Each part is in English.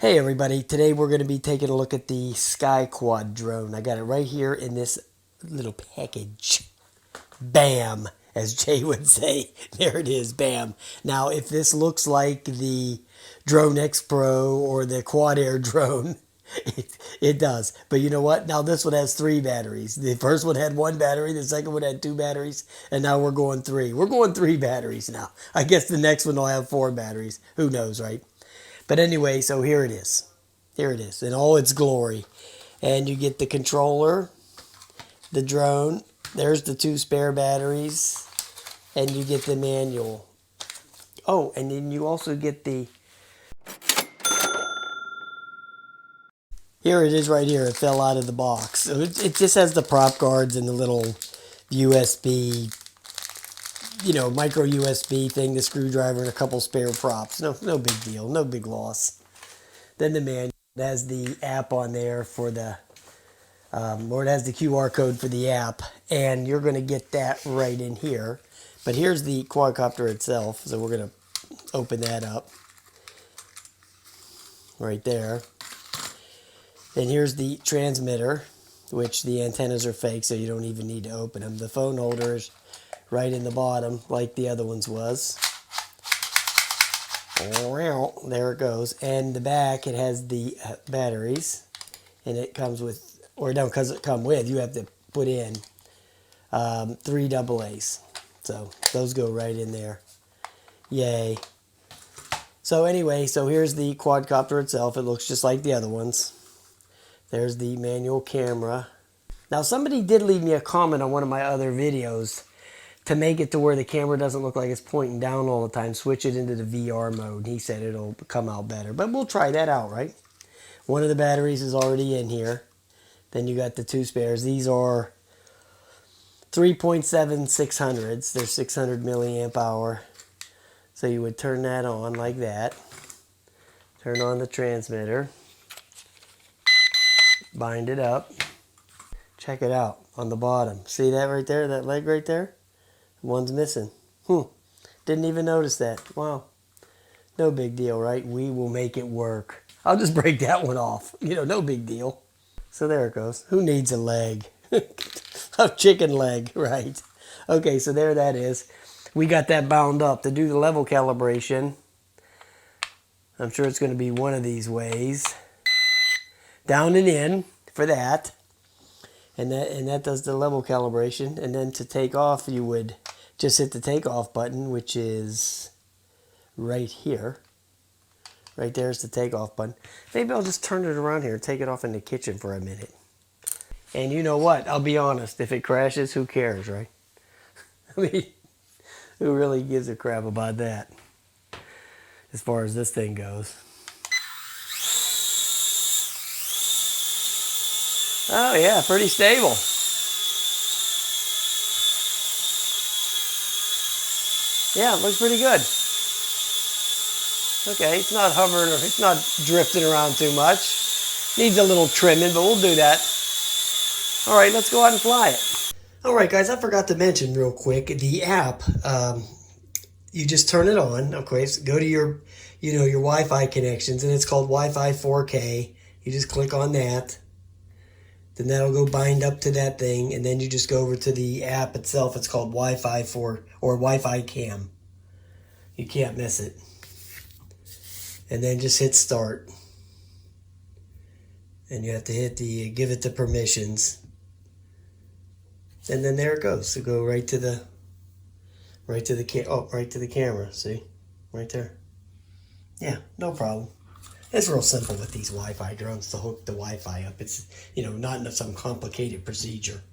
Hey everybody, today we're going to be taking a look at the SkyQuad drone. I got it right here in this little package. Bam, as Jay would say. There it is, bam. Now, if this looks like the Drone X Pro or the QuadAir drone, it does. But you know what? Now this one has 3 batteries. The first one had 1 battery, the second one had 2 batteries, and now we're going 3. We're going 3 batteries now. I guess the next one will have 4 batteries. Who knows, right? But anyway, so here it is. Here it is in all its glory. And you get the controller, the drone. There's the 2 spare batteries. And you get the manual. Oh, and then you also get the... Here it is right here. It fell out of the box. So it just has the prop guards and the little USB, micro USB thing, the screwdriver, and a couple spare props. No big deal. No big loss. Then the manual has the app on there for the, or it has the QR code for the app, and you're going to get that right in here. But here's the quadcopter itself, so we're going to open that up right there. Then here's the transmitter, which the antennas are fake, so you don't even need to open them. The phone holder is right in the bottom, like the other ones was. There it goes. And the back, it has the batteries, and it comes with, or no, because it come with, you have to put in 3 AA's. So those go right in there. Yay. So anyway, so here's the quadcopter itself. It looks just like the other ones. There's the manual camera. Now somebody did leave me a comment on one of my other videos to make it to where the camera doesn't look like it's pointing down all the time. Switch it into the VR mode. He said it'll come out better. But we'll try that out, right? One of the batteries is already in here. Then you got the 2 spares. These are 3.7 600s. They're 600 milliamp hour. So you would turn that on like that. Turn on the transmitter. Bind it up. Check it out on the bottom. See that right there? That leg right there? One's missing. Didn't even notice that. Wow. No big deal, right? We will make it work. I'll just break that one off. No big deal. So there it goes. Who needs a leg? A chicken leg, right? Okay, so there that is. We got that bound up. To do the level calibration, I'm sure it's going to be one of these ways. Down and in for that. And that does the level calibration. And then to take off, you would just hit the takeoff button, which is right here. Right there's the takeoff button. Maybe I'll just turn it around here and take it off in the kitchen for a minute. And you know what? I'll be honest. If it crashes, who cares, right? I mean, who really gives a crap about that? As far as this thing goes. Oh yeah, pretty stable. Yeah, it looks pretty good. Okay, it's not hovering or it's not drifting around too much. Needs a little trimming, but we'll do that. All right, let's go out and fly it. All right, guys, I forgot to mention real quick, the app, you just turn it on. Okay, so go to your, your Wi-Fi connections, and it's called Wi-Fi 4K. You just click on that. Then that'll go bind up to that thing, and then you just go over to the app itself. It's called Wi-Fi 4 or Wi-Fi Cam. You can't miss it. And then just hit start. And you have to hit the give it the permissions. And then there it goes. So go right to the camera. See, right there. Yeah, no problem. It's real simple with these Wi-Fi drones to hook the Wi-Fi up. It's, not some complicated procedure.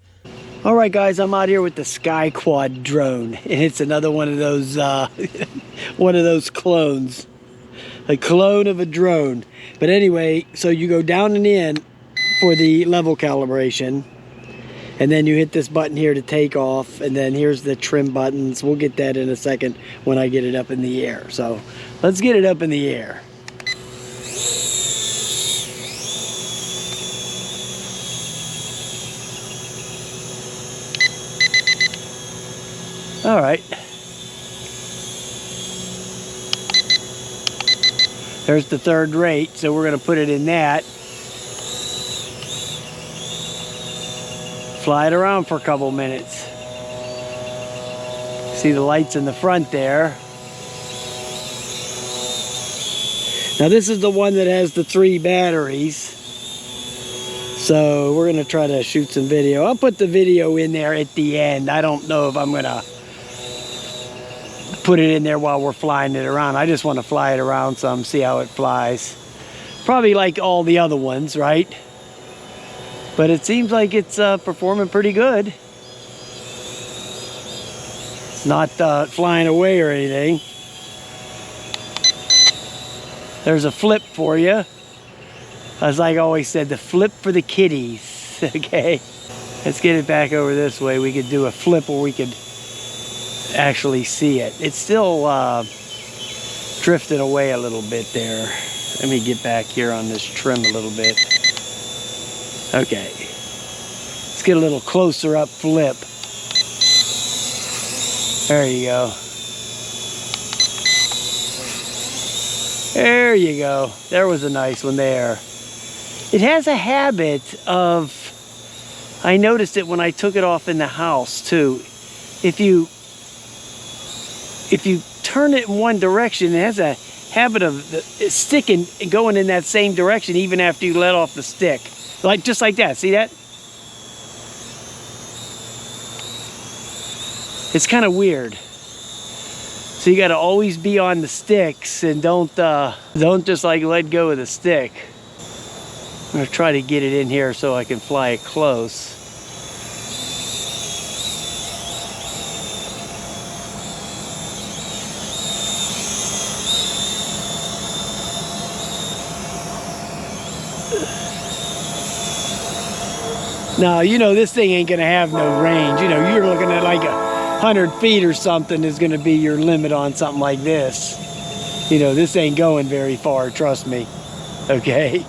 All right, guys, I'm out here with the SkyQuad drone, and it's another one of those, one of those clones, a clone of a drone. But anyway, so you go down and in for the level calibration, and then you hit this button here to take off, and then here's the trim buttons. We'll get that in a second when I get it up in the air. So let's get it up in the air. All right. There's the third rate, so we're going to put it in that. Fly it around for a couple minutes. See the lights in the front there. Now this is the one that has the 3 batteries. So we're going to try to shoot some video. I'll put the video in there at the end. I don't know if I'm going to put it in there while we're flying it around. I just want to fly it around some, see how it flies. Probably like all the other ones, right? But it seems like it's performing pretty good. It's not flying away or anything. There's a flip for you. As I always said, the flip for the kiddies. Okay, let's get it back over this way. We could do a flip where we could actually see it. It's still drifted away a little bit there. Let me get back here on this trim a little bit. Okay, let's get a little closer up flip. There you go. There you go. There was a nice one there. It has a habit of, I noticed it when I took it off in the house too. If you turn it in one direction, it has a habit of sticking and going in that same direction even after you let off the stick. Like, just like that. See that? It's kind of weird. So you got to always be on the sticks and don't just like let go of the stick. I'm going to try to get it in here so I can fly it close. Now, you know, this thing ain't going to have no range. You know, you're looking at like 100 feet or something is going to be your limit on something like this. You know, this ain't going very far, trust me. Okay?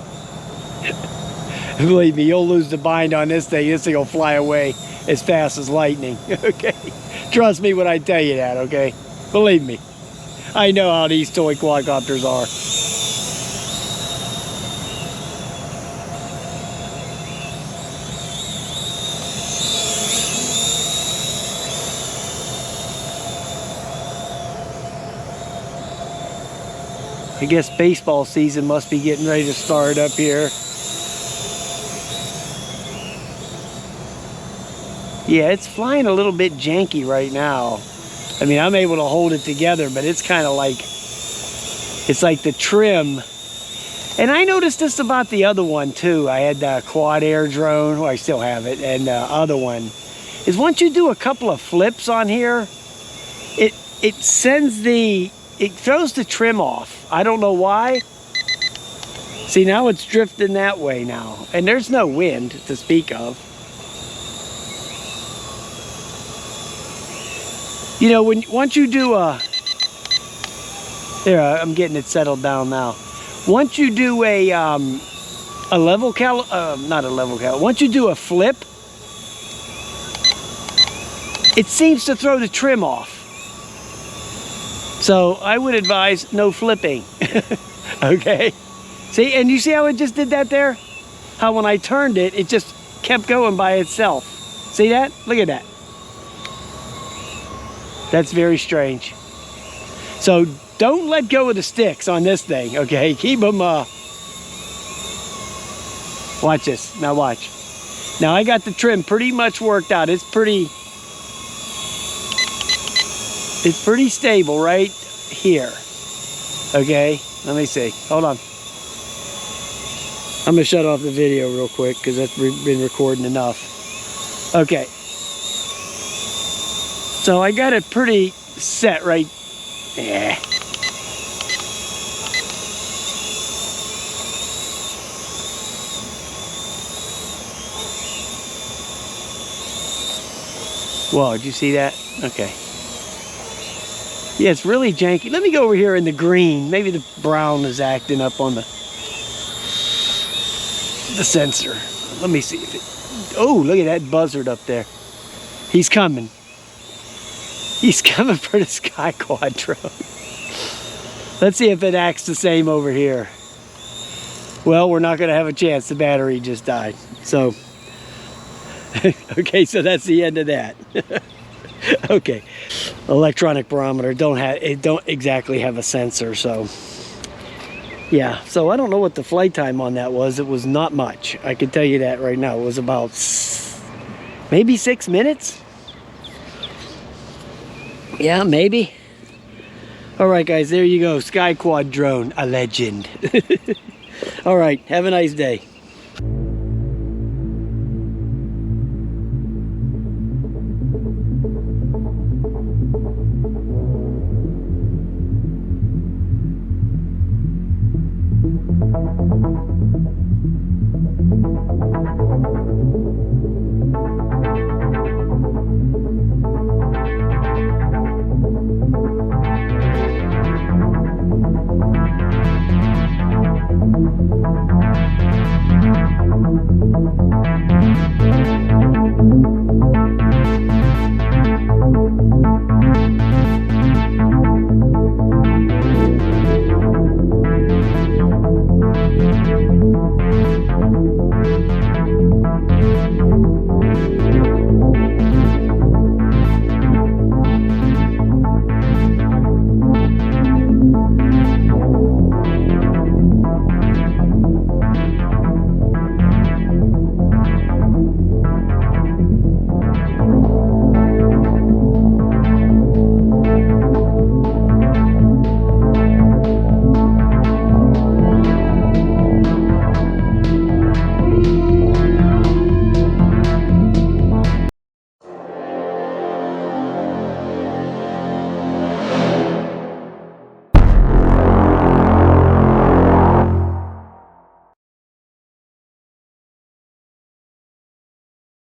Believe me, you'll lose the bind on this thing. This thing will fly away as fast as lightning. Okay? Trust me when I tell you that, okay? Believe me. I know how these toy quadcopters are. I guess baseball season must be getting ready to start up here. Yeah, it's flying a little bit janky right now. I mean, I'm able to hold it together, but it's kind of like, it's like the trim. And I noticed this about the other one too. I had the QuadAir Drone, well, I still have it, and the other one is once you do a couple of flips on here, it throws the trim off. I don't know why. See, now it's drifting that way now. And there's no wind to speak of. You know, once you do there, I'm getting it settled down now. Once you do once you do a flip, it seems to throw the trim off. So I would advise no flipping. Okay? See, and you see how it just did that there? How when I turned it, it just kept going by itself. See that? Look at that. That's very strange. So don't let go of the sticks on this thing, okay? Keep them, watch this, now watch. Now I got the trim pretty much worked out. It's pretty stable right here, okay? Let me see, hold on. I'm gonna shut off the video real quick because that's been recording enough. Okay. So I got it pretty set right, yeah. Whoa, did you see that? Okay. Yeah, it's really janky. Let me go over here in the green. Maybe the brown is acting up on the sensor. Let me see if it, oh, look at that buzzard up there. He's coming. He's coming for the SkyQuad drone. Let's see if it acts the same over here. Well, we're not going to have a chance. The battery just died. So, okay, so that's the end of that. Okay, electronic barometer don't exactly have a sensor, so yeah. So I don't know what the flight time on that was. It was not much. I can tell you that right now. It was about maybe 6 minutes. Yeah, maybe. All right, guys, there you go. SkyQuad drone, a legend. All right, have a nice day.